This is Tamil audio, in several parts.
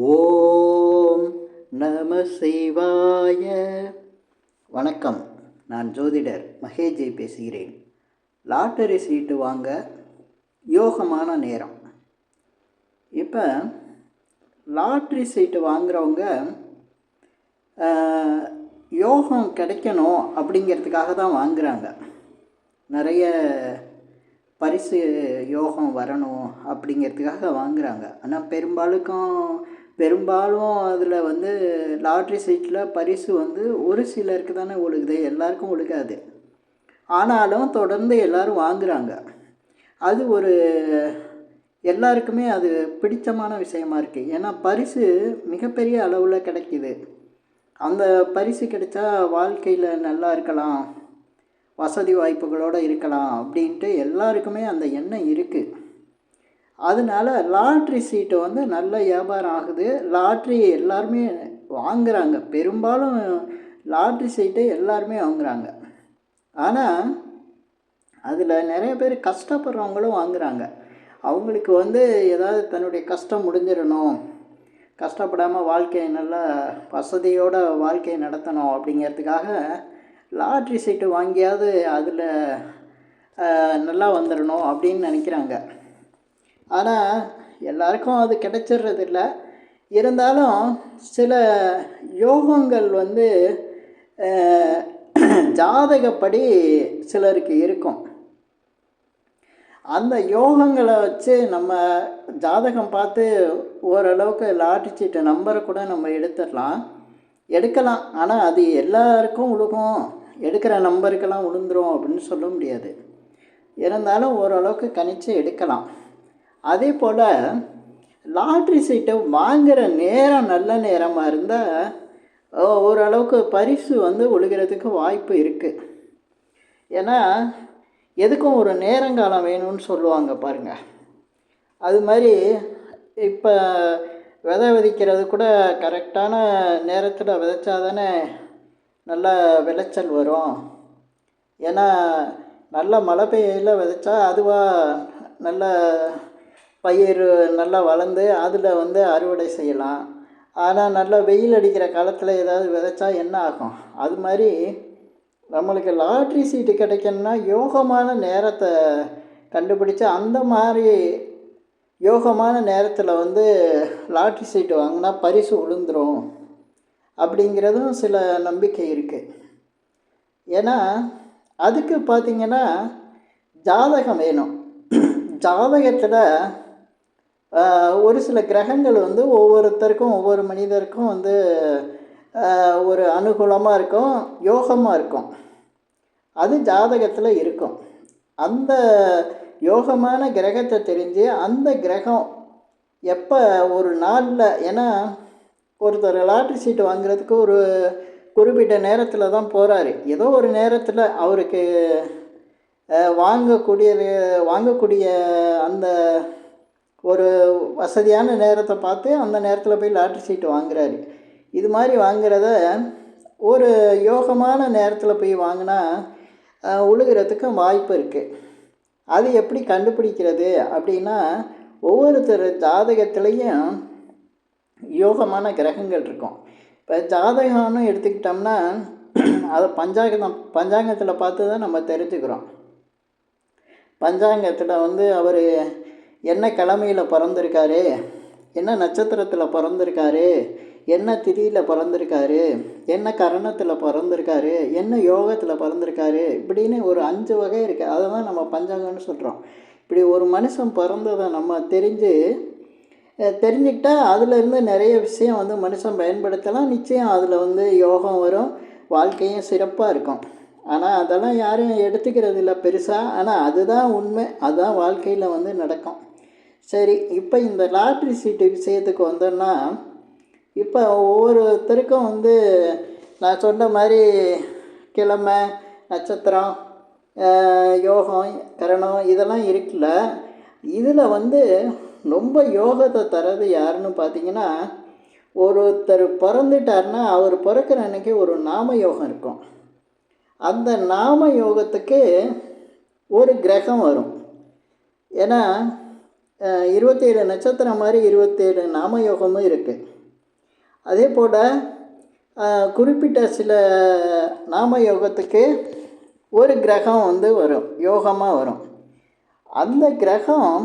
ஓம் நம சிவாய. வணக்கம். நான் ஜோதிடர் மகேஜி பேசுகிறேன். லாட்டரி சீட்டு வாங்க யோகமான நேரம். இப்போ லாட்ரி சீட்டு வாங்குறவங்க யோகம் கிடைக்கணும் அப்படிங்கிறதுக்காக தான் வாங்குகிறாங்க. நிறைய பரிசு யோகம் வரணும் அப்படிங்கிறதுக்காக வாங்குகிறாங்க. ஆனால் பெரும்பாலும் அதில் லாட்ரி சீட்டில் பரிசு ஒரு சிலருக்கு தானே ஒழுகுது, எல்லாருக்கும் ஒழுகாது. ஆனாலும் தொடர்ந்து எல்லோரும் வாங்குகிறாங்க. அது எல்லாருக்குமே அது பிடித்தமான விஷயமா இருக்குது. ஏன்னா பரிசு மிகப்பெரிய அளவில் கிடைக்கிது. அந்த பரிசு கிடைச்சா வாழ்க்கையில் நல்லா இருக்கலாம், வசதி வாய்ப்புகளோடு இருக்கலாம் அப்படின்ட்டு எல்லாருக்குமே அந்த எண்ணம் இருக்குது. அதனால் லாட்ரி சீட்டு நல்ல வியாபாரம் ஆகுது. லாட்ரி எல்லாருமே வாங்குகிறாங்க. பெரும்பாலும் லாட்ரி சீட்டு எல்லாருமே வாங்குகிறாங்க. ஆனால் அதில் நிறைய பேர் கஷ்டப்படுறவங்களும் வாங்குகிறாங்க. அவங்களுக்கு ஏதாவது தன்னுடைய கஷ்டம் முடிஞ்சிடணும், கஷ்டப்படாமல் வாழ்க்கையை நல்லா வசதியோட வாழ்க்கையை நடத்தணும் அப்படிங்கிறதுக்காக லாட்ரி சீட்டு வாங்கியாவது அதில் நல்லா வந்துடணும் அப்படின்னு நினைக்கிறாங்க. ஆனால் எல்லாருக்கும் அது கிடைச்சிட்றதில்ல. இருந்தாலும் சில யோகங்கள் ஜாதகப்படி சிலருக்கு இருக்கும். அந்த யோகங்களை வச்சு நம்ம ஜாதகம் பார்த்து ஓரளவுக்கு லாட்ரி சீட்டு நம்பரை கூட நம்ம எடுக்கலாம். ஆனால் அது எல்லாருக்கும் விழுகும், எடுக்கிற நம்பருக்கெல்லாம் விழுந்துரும் அப்படின்னு சொல்ல முடியாது. இருந்தாலும் ஓரளவுக்கு கணிச்சு எடுக்கலாம். அதே போல் லாட்ரி சீட்டை வாங்குகிற நேரம் நல்ல நேரமாக இருந்தால் ஓரளவுக்கு பரிசு விழுகிறதுக்கு வாய்ப்பு இருக்குது. ஏன்னா எதுக்கும் ஒரு நேரங்காலம் வேணும்னு சொல்லுவாங்க பாருங்கள். அது மாதிரி இப்போ விதை விதைக்கிறது கூட கரெக்டான நேரத்தில் விதைச்சா தானே நல்ல விளைச்சல் வரும். ஏன்னா நல்ல மழை பெய்யல விதைச்சா அதுவாக நல்ல பயிர் நல்லா வளர்ந்து அதில் அறுவடை செய்யலாம். ஆனால் நல்லா வெயில் அடிக்கிற காலத்தில் ஏதாவது விதைச்சா என்ன ஆகும்? அது மாதிரி நம்மளுக்கு லாட்ரி சீட்டு கிடைக்கணும்னா யோகமான நேரத்தை கண்டுபிடிச்சி அந்த மாதிரி யோகமான நேரத்தில் லாட்ரி சீட்டு வாங்கினா பரிசு விழுந்துடும் அப்படிங்கிறதும் சில நம்பிக்கை இருக்குது. ஏன்னா அதுக்கு பார்த்திங்கன்னா ஜாதகம் வேணும். ஜாதகத்தில் ஒரு சில கிரகங்கள் ஒவ்வொருத்தருக்கும் ஒவ்வொரு மனிதருக்கும் ஒரு அனுகூலமாக இருக்கும், யோகமாக இருக்கும். அது ஜாதகத்தில் இருக்கும். அந்த யோகமான கிரகத்தை தெரிஞ்சு அந்த கிரகம் எப்போ ஒரு நாளில், ஏன்னா ஒருத்தர் லாட்ரி சீட்டு வாங்குறதுக்கு ஒரு குறிப்பிட்ட நேரத்தில் தான் போகிறாரு. ஏதோ ஒரு நேரத்தில் அவருக்கு வாங்கக்கூடிய அந்த ஒரு வசதியான நேரத்தை பார்த்து அந்த நேரத்தில் போய் லாட்ரி சீட்டு வாங்குறாரு. இது மாதிரி வாங்குறத ஒரு யோகமான நேரத்தில் போய் வாங்கினா உழுகிறதுக்கு வாய்ப்பு இருக்குது. அது எப்படி கண்டுபிடிக்கிறது அப்படின்னா, ஒவ்வொருத்தர் ஜாதகத்துலேயும் யோகமான கிரகங்கள் இருக்கும். இப்போ ஜாதகம்னு எடுத்துக்கிட்டோம்னா அதை பஞ்சாங்கத்தில் பார்த்து தான் நம்ம தெரிஞ்சுக்கிறோம். பஞ்சாங்கத்தில் அவர் என்ன கிழமையில் பிறந்திருக்காரு, என்ன நட்சத்திரத்தில் பிறந்திருக்காரு, என்ன திதியில் பிறந்திருக்காரு, என்ன கரணத்தில் பிறந்திருக்காரு, என்ன யோகத்தில் பிறந்திருக்காரு, இப்படின்னு ஒரு 5 வகை இருக்குது. அதை தான் நம்ம பஞ்சாங்கம்னு சொல்கிறோம். இப்படி ஒரு மனுஷன் பிறந்ததை நம்ம தெரிஞ்சுக்கிட்டால் அதிலேருந்து நிறைய விஷயம் மனுஷன் பயன்படுத்தலாம். நிச்சயம் அதில் யோகம் வரும், வாழ்க்கையும் சிறப்பாக இருக்கும். ஆனால் அதெல்லாம் யாரும் எடுத்துக்கிறது இல்லை பெருசாக. ஆனால் அதுதான் உண்மை, அதுதான் வாழ்க்கையில் நடக்கும். சரி, இப்போ இந்த லாட்ரி சீட்டு விஷயத்துக்கு வந்தோன்னா, இப்போ ஒவ்வொருத்தருக்கும் நான் சொன்ன மாதிரி கிழமை, நட்சத்திரம், யோகம், கரணம் இதெல்லாம் இருக்குல்ல. இதில் ரொம்ப யோகத்தை தர்றது யாருன்னு பார்த்தீங்கன்னா, ஒருத்தர் பிறந்துட்டார்னா அவர் பிறக்கிற அன்றைக்கி ஒரு நாம யோகம் இருக்கும். அந்த நாம யோகத்துக்கு ஒரு கிரகம் வரும். ஏன்னா 27 நட்சத்திரம் மாதிரி 27 நாமயோகமும் இருக்குது. அதே போல் குறிப்பிட்ட சில நாமயோகத்துக்கு ஒரு கிரகம் வந்து வரும், யோகமாக வரும். அந்த கிரகம்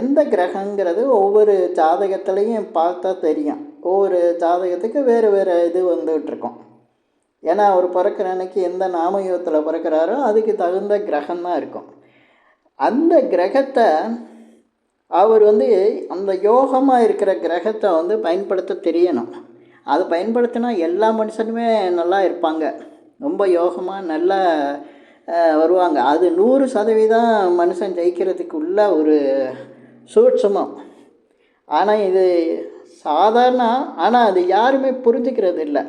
எந்த கிரகங்கிறது ஒவ்வொரு ஜாதகத்துலேயும் பார்த்தா தெரியும். ஒவ்வொரு ஜாதகத்துக்கு வேறு வேறு இது வந்துகிட்ருக்கோம். ஏன்னா அவர் பிறக்கிற அன்னைக்கு எந்த நாமயோகத்தில் பிறக்கிறாரோ அதுக்கு தகுந்த கிரகம்தான் இருக்கும். அந்த கிரகத்தை அவர் வந்து அந்த யோகமாக இருக்கிற கிரகத்தை வந்து பயன்படுத்த தெரியணும். அதை பயன்படுத்தினா எல்லா மனுஷனுமே நல்லா இருப்பாங்க, ரொம்ப யோகமாக நல்லா வருவாங்க. அது 100% மனுஷன் ஜெயிக்கிறதுக்குள்ள ஒரு சூட்சமம். ஆனால் இது சாதாரண, ஆனால் அது யாருமே புரிஞ்சுக்கிறது இல்லை.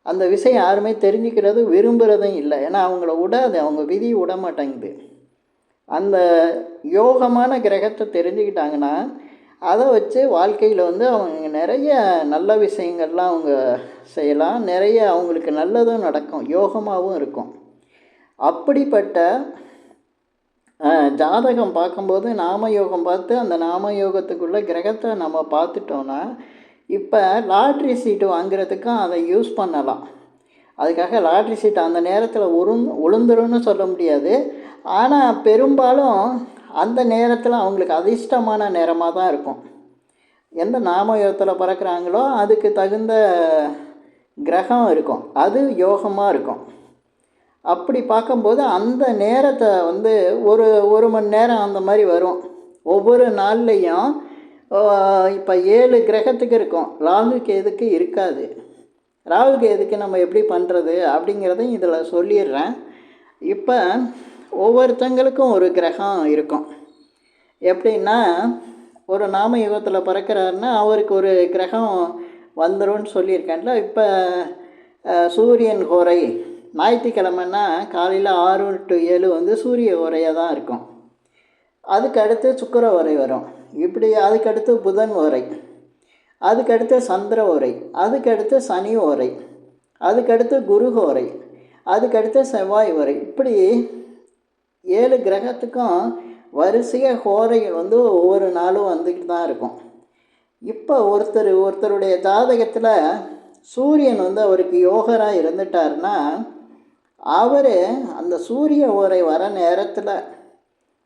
அந்த விஷயம் யாருமே தெரிஞ்சுக்கிறது விரும்புகிறதும் இல்லை. ஏன்னா அவங்கள அது அவங்க விதி விட மாட்டேங்குது. அந்த யோகமான கிரகத்தை தெரிஞ்சுக்கிட்டாங்கன்னா அதை வச்சு வாழ்க்கையில் வந்து அவங்க நிறைய நல்ல விஷயங்கள்லாம் அவங்க செய்யலாம், நிறைய அவங்களுக்கு நல்லதும் நடக்கும், யோகமாகவும் இருக்கும். அப்படிப்பட்ட ஜாதகம் பார்க்கும்போது நாமயோகம் பார்த்து அந்த நாமயோகத்துக்குள்ள கிரகத்தை நம்ம பார்த்துட்டோன்னா இப்போ லாட்ரி சீட்டு வாங்குறதுக்கும் அதை யூஸ் பண்ணலாம். அதுக்காக லாட்ரி சீட்டு அந்த நேரத்தில் உளுந்துருன்னு சொல்ல முடியாது. ஆனால் பெரும்பாலும் அந்த நேரத்தில் அவங்களுக்கு அதிர்ஷ்டமான நேரமாக தான் இருக்கும். எந்த நாமயோகத்தில் பிறக்கிறாங்களோ அதுக்கு தகுந்த கிரகம் இருக்கும், அது யோகமாக இருக்கும். அப்படி பார்க்கும்போது அந்த நேரத்தை வந்து ஒரு மணி நேரம் அந்த மாதிரி வரும். ஒவ்வொரு நாள்லேயும் இப்போ 7 கிரகத்துக்கு இருக்கும், ராகு கேதுக்கு இருக்காது. ராகு கேதுக்கு நம்ம எப்படி பண்ணுறது அப்படிங்கிறதையும் இதில் சொல்லிடுறேன். இப்போ ஒவ்வொருத்தங்களுக்கும் ஒரு கிரகம் இருக்கும். எப்படின்னா ஒரு நாமயுகத்தில் பிறக்கிறாருன்னா அவருக்கு ஒரு கிரகம் வந்துடும்னு சொல்லியிருக்கேன்ல. இப்போ சூரியன் ஹோரை ஞாயிற்றுக்கிழமைன்னா காலையில் 6 to 7 வந்து சூரிய ஹோரையாக தான் இருக்கும். அதுக்கு அடுத்து சுக்கிர ஹோரை வரும். இப்படி அதுக்கடுத்து புதன் ஹோரை, அதுக்கடுத்து சந்திர ஹோரை, அதுக்கடுத்து சனி ஹோரை, அதுக்கடுத்து குரு ஹோரை, அதுக்கடுத்து செவ்வாய் ஹோரை. இப்படி 7 கிரகத்துக்கும் வரிசையாக ஹோரைகள் வந்து ஒவ்வொரு நாளும் வந்துக்கிட்டு தான் இருக்கும். இப்போ ஒருத்தருடைய ஜாதகத்தில் சூரியன் வந்து அவருக்கு யோகராக இருந்துட்டார்னா அவர் அந்த சூரிய ஹோரை வர நேரத்தில்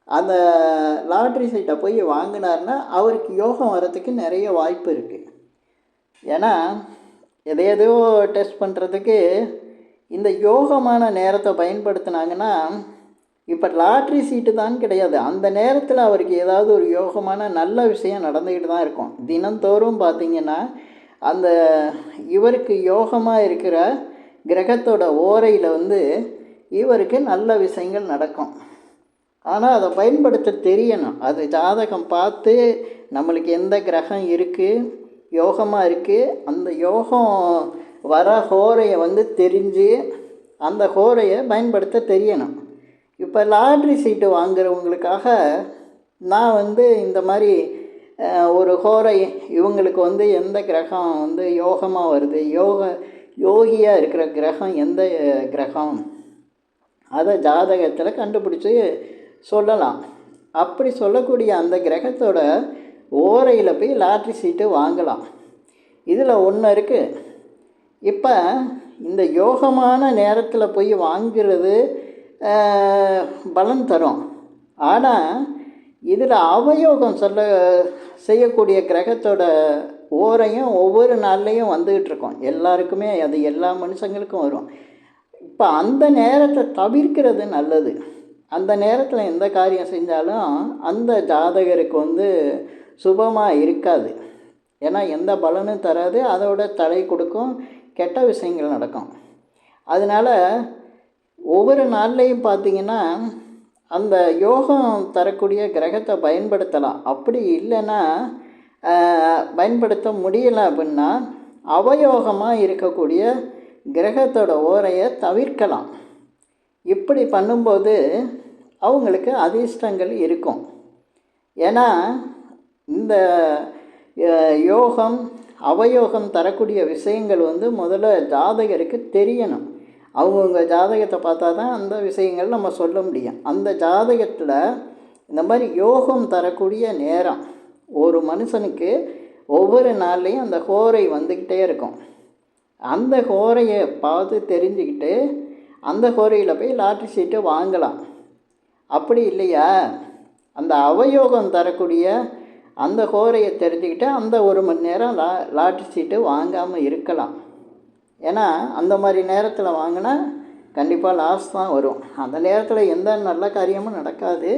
அந்த லாட்ரி சீட்டை போய் வாங்கினார்னா அவருக்கு யோகம் வரத்துக்கு நிறைய வாய்ப்பு இருக்குது. ஏன்னா எதையோ டெஸ்ட் பண்ணுறதுக்கு இந்த யோகமான நேரத்தை பயன்படுத்தினாங்கன்னா இப்போ லாட்ரி சீட்டு தான் கிடையாது, அந்த நேரத்தில் அவருக்கு ஏதாவது ஒரு யோகமான நல்ல விஷயம் நடந்துக்கிட்டு தான் இருக்கும். தினந்தோறும் பார்த்திங்கன்னா அந்த இவருக்கு யோகமாக இருக்கிற கிரகத்தோட ஓரையில் வந்து இவருக்கு நல்ல விஷயங்கள் நடக்கும். ஆனால் அதை பயன்படுத்த தெரியணும். அது ஜாதகம் பார்த்து நம்மளுக்கு எந்த கிரகம் இருக்குது, யோகமாக இருக்குது, அந்த யோகம் வர ஹோரையை வந்து தெரிஞ்சு அந்த ஹோரையை பயன்படுத்த தெரியணும். இப்போ லாட்ரி சீட்டு வாங்குறவங்களுக்காக நான் வந்து இந்த மாதிரி ஒரு ஹோரை இவங்களுக்கு வந்து எந்த கிரகம் வந்து யோகமாக வருது, யோகியாக இருக்கிற கிரகம் எந்த கிரகம், அதை ஜாதகத்தில் கண்டுபிடிச்சி சொல்லலாம். அப்படி சொல்லக்கூடிய அந்த கிரகத்தோட ஓரையில் போய் லாட்ரி சீட்டு வாங்கலாம். இதில் ஒன்று இருக்குது. இப்போ இந்த யோகமான நேரத்தில் போய் வாங்கிறது பலன் தரும். ஆனால் இதில் அவயோகம் செய்யக்கூடிய கிரகத்தோட ஓரையும் ஒவ்வொரு நாள்லேயும் வந்துக்கிட்டு இருக்கோம். எல்லாருக்குமே அது எல்லா மனுஷங்களுக்கும் வரும். இப்போ அந்த நேரத்தை தவிர்க்கிறது நல்லது. அந்த நேரத்தில் எந்த காரியம் செஞ்சாலும் அந்த ஜாதகருக்கு வந்து சுபமாக இருக்காது. ஏன்னா எந்த பலனும் தராது, அதோட தடை கொடுக்கும், கெட்ட விஷயங்கள் நடக்கும். அதனால் ஒவ்வொரு நாள்லேயும் பார்த்திங்கன்னா அந்த யோகம் தரக்கூடிய கிரகத்தை பயன்படுத்தலாம். அப்படி இல்லைன்னா பயன்படுத்த முடியலை அப்படின்னா அவயோகமாக இருக்கக்கூடிய கிரகத்தோட ஓரையை தவிர்க்கலாம். இப்படி பண்ணும்போது அவங்களுக்கு அதிர்ஷ்டங்கள் இருக்கும். ஏன்னா இந்த யோகம் அவயோகம் தரக்கூடிய விஷயங்கள் வந்து முதல்ல ஜாதகருக்கு தெரியணும். அவங்கவுங்க ஜாதகத்தை பார்த்தா தான் அந்த விஷயங்கள் நம்ம சொல்ல முடியும். அந்த ஜாதகத்தில் இந்த மாதிரி யோகம் தரக்கூடிய நேரம் ஒரு மனுஷனுக்கு ஒவ்வொரு நாள்லேயும் அந்த ஹோரை வந்துக்கிட்டே இருக்கும். அந்த ஹோரையை பார்த்து தெரிஞ்சுக்கிட்டு அந்த ஹோரையில் போய் லாட்ரி சீட்டு வாங்கலாம். அப்படி இல்லையா, அந்த அவயோகம் தரக்கூடிய அந்த ஹோரையை தெரிஞ்சுக்கிட்டு அந்த 1 மணி நேரம் லாட்ரி சீட்டு வாங்காமல் இருக்கலாம். ஏன்னா அந்த மாதிரி நேரத்தில் வாங்கினா கண்டிப்பாக லாஸ் தான் வரும். அந்த நேரத்தில் எந்த நல்ல காரியமும் நடக்காது.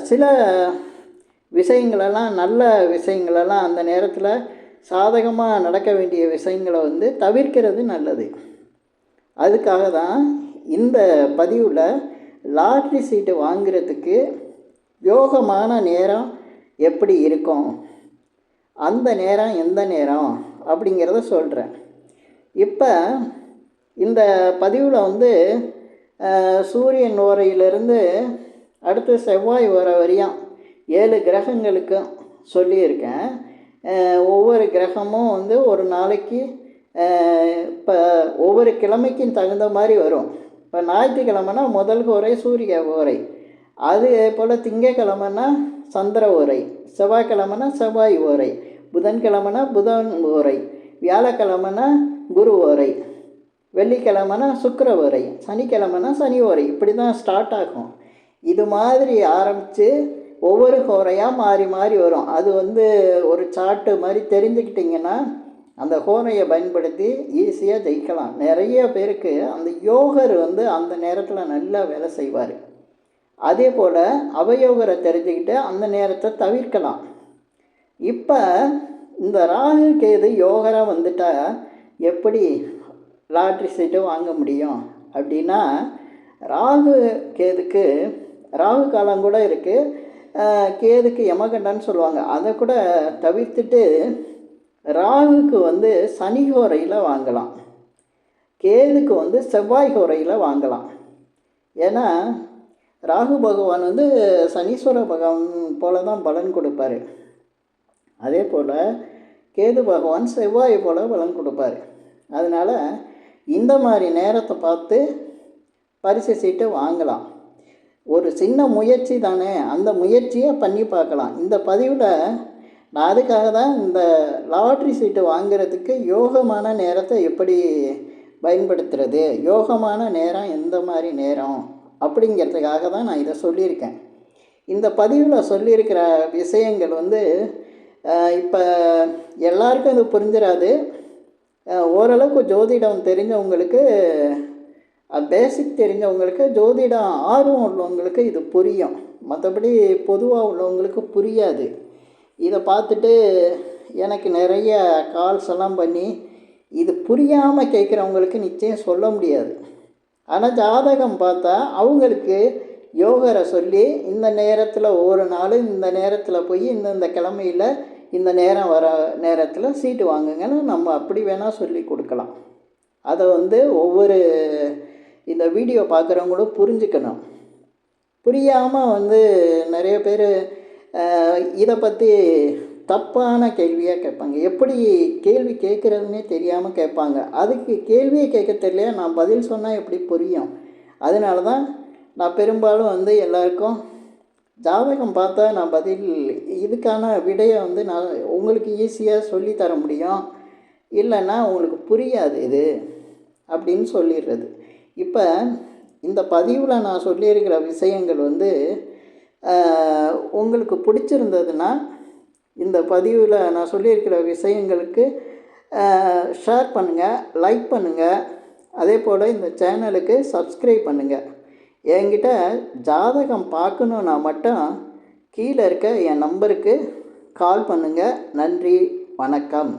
சில விஷயங்களெல்லாம், நல்ல விஷயங்களெல்லாம் அந்த நேரத்தில் சாதகமாக நடக்க வேண்டிய விஷயங்களை தவிர்க்கிறது நல்லது. அதுக்காக தான் இந்த பதிவில் லாட்ரி சீட்டு வாங்கிறதுக்கு யோகமான நேரம் எப்படி இருக்கும், அந்த நேரம் எந்த நேரம் அப்படிங்கிறத சொல்கிறேன். இப்போ இந்த பதிவில் சூரியன் ஓரையிலிருந்து அடுத்து செவ்வாய் ஓரை வரையும் 7 கிரகங்களுக்கும் சொல்லியிருக்கேன். ஒவ்வொரு கிரகமும் ஒரு நாளைக்கு இப்போ ஒவ்வொரு கிழமைக்கும் தகுந்த மாதிரி வரும். இப்போ ஞாயிற்றுக்கிழமைனா முதல் ஓரை சூரிய ஓரை, அது போல் திங்கக்கிழமைனா சந்திர ஓரை, செவ்வாய்க்கிழமைனா செவ்வாய் ஓரை, புதன்கிழமைனா புதன் ஓரை, வியாழக்கிழமைனா குரு ஓரை, வெள்ளிக்கிழமைனா சுக்கிர ஓரை, சனிக்கிழமைனா சனி ஓரை. இப்படி தான் ஸ்டார்ட் ஆகும். இது மாதிரி ஆரம்பித்து ஒவ்வொரு ஹோரையாக மாறி மாறி வரும். அது ஒரு சார்ட்டு மாதிரி தெரிஞ்சுக்கிட்டிங்கன்னா அந்த ஹோரையை பயன்படுத்தி ஈஸியாக ஜெயிக்கலாம். நிறைய பேருக்கு அந்த யோகர் அந்த நேரத்தில் நல்லா வேலை செய்வார். அதே போல் அவயோகரை தெரிஞ்சுக்கிட்டு அந்த நேரத்தை தவிர்க்கலாம். இப்போ இந்த ராகு கேது யோகராக வந்துட்டால் எப்படி லாட்ரி சீட்டு வாங்க முடியும் அப்படின்னா, ராகு கேதுக்கு ராகு காலம் கூட இருக்குது, கேதுக்கு யமகண்டன்னு சொல்லுவாங்க. அதை கூட தவிர்த்துட்டு ராகுக்கு சனி ஹோரையில் வாங்கலாம், கேதுக்கு செவ்வாய் ஹோரையில் வாங்கலாம். ஏன்னா ராகு பகவான் சனீஸ்வர பகவான் போல தான் பலன் கொடுப்பார். அதே போல் கேது பகவான் செவ்வாய் போல் பலன் கொடுப்பார். அதனால் இந்த மாதிரி நேரத்தை பார்த்து பரிசு சீட்டு வாங்கலாம். ஒரு சின்ன முயற்சி தானே, அந்த முயற்சியை பண்ணி பார்க்கலாம். இந்த பதிவில் நான் அதுக்காக தான் இந்த லாட்ரி சீட்டு வாங்கிறதுக்கு யோகமான நேரத்தை எப்படி பயன்படுத்துறது, யோகமான நேரம் எந்த மாதிரி நேரம் அப்படிங்கிறதுக்காக தான் நான் இதை சொல்லியிருக்கேன். இந்த பதிவில் சொல்லியிருக்கிற விஷயங்கள் இப்போ எல்லாருக்கும் இது புரிஞ்சிடாது. ஓரளவுக்கு ஜோதிடம் தெரிஞ்சவங்களுக்கு, பேசிக் தெரிஞ்சவங்களுக்கு, ஜோதிடம் ஆர்வம் உள்ளவங்களுக்கு இது புரியும். மற்றபடி பொதுவாக உள்ளவங்களுக்கு புரியாது. இதை பார்த்துட்டு எனக்கு நிறைய கால்ஸ் எல்லாம் பண்ணி இது புரியாமல் கேட்குறவங்களுக்கு நிச்சயம் சொல்ல முடியாது. ஆனால் ஜாதகம் பார்த்தா அவங்களுக்கு யோகரை சொல்லி இந்த நேரத்தில் ஒரு நாள் இந்த நேரத்தில் போய் இந்தந்த கிழமையில் இந்த நேரம் வர நேரத்தில் சீட்டு வாங்குங்கன்னு நம்ம அப்படி வேணால் சொல்லி கொடுக்கலாம். அதை ஒவ்வொரு இந்த வீடியோ பார்க்குறவங்களும் புரிஞ்சுக்கணும். புரியாமல் நிறைய பேர் இதை பற்றி தப்பான கேள்வியாக கேட்பாங்க. எப்படி கேள்வி கேட்குறதுனே தெரியாமல் கேட்பாங்க. அதுக்கு கேள்வியை கேட்க தெரியலையா, நான் பதில் சொன்னால் எப்படி புரியும்? அதனால தான் நான் பெரும்பாலும் எல்லாருக்கும் ஜாதகம் பார்த்தா நான் பதில் இதுக்கான விடையை நான் உங்களுக்கு ஈஸியாக சொல்லித்தர முடியும், இல்லைன்னா உங்களுக்கு புரியாது இது அப்படின்னு சொல்லிடுறது. இப்போ இந்த பதிவில் நான் சொல்லியிருக்கிற விஷயங்கள் உங்களுக்கு பிடிச்சிருந்ததுன்னா இந்த பதிவில் நான் சொல்லியிருக்கிற விஷயங்களுக்கு ஷேர் பண்ணுங்கள், லைக் பண்ணுங்கள். அதே போல் இந்த சேனலுக்கு சப்ஸ்கிரைப் பண்ணுங்கள். என்கிட்ட ஜாதகம் பார்க்கணுன்னா மட்டும் கீழே இருக்க என் நம்பருக்கு கால் பண்ணுங்கள். நன்றி, வணக்கம்.